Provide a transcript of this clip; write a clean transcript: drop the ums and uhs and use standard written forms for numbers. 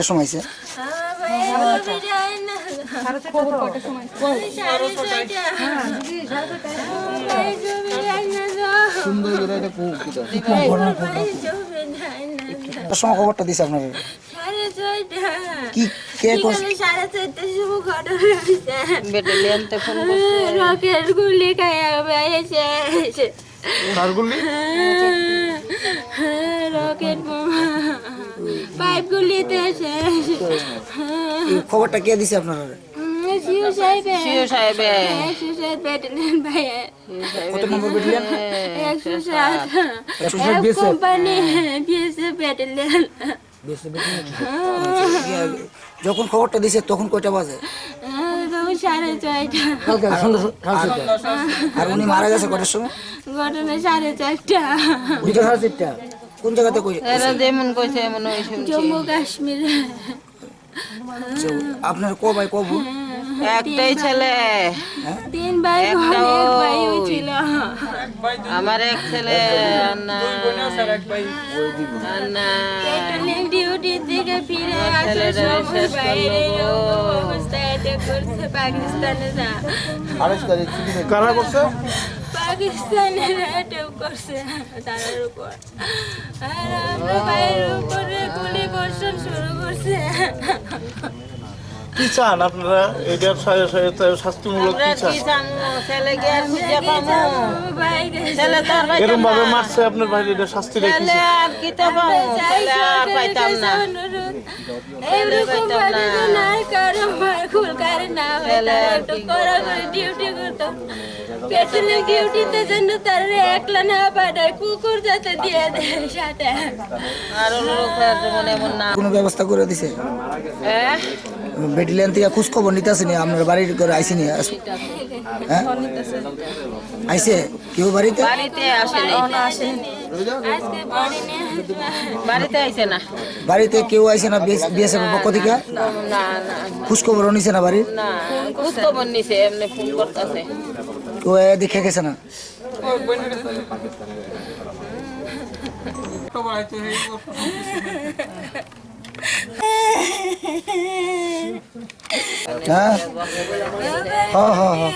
সময় আছে সময় খবরটা দিছে আপনার কি কে রকেট গুলি খাইয়া রকেট পাইপ গুলিতে খবরটা কে দিছে আপনারা কত নম্বর ব্যাটালিয়ন কোম্পানি ব্যাটালিয়ন যখন খবরটা দিছে তখন কয়টা বাজে? 4:30। আর উনি মারা গেছে কটার সময়? ঘটনা 4:30। দুটো 4:30। কোন জায়গাতে জম্মু কাশ্মীর। আপনার ক ভাই ক বোন? একটাই ছেলে, 3 ভাই বোন, 1 ভাই ছিল। আমার এক ছেলে ডিউটি থেকে ফিরে আসার সময় বাইরে অবস্থায় অ্যাটাক করছে পাকিস্তানিরা। কারা করছে? পাকিস্তানিরা অ্যাটাক করছে তাদের উপর, আর আমরা বাইরের উপরে গুলি বর্ষণ শুরু করছে। কি চান আপনারা? এটার শাস্তিমূলক কি চান? এরকম ভাবে মারছে আপনার ভাই, এটা শাস্তি রেখেছে। ডিউটিতে জন্য তার একলা না পাঠায় কুকুর যাতে দিয়ে দেয় সাথে। কোনো ব্যবস্থা করে দিছে? ব্যাটালিয়ন থেকে খোঁজ খবর নিতে আসেনি? আপনার বাড়ির করে আইসিনি? হ্যাঁ আইসে কেউ বাড়িতে? বাড়িতে কেউ আইসে না? বিএসএফ পক্ষ থেকে খোঁজ খবর নিছে না? বাড়ির কেউ দেখে গেছে না? হ্যাঁ হ্যাঁ হ্যাঁ হ্যাঁ আমার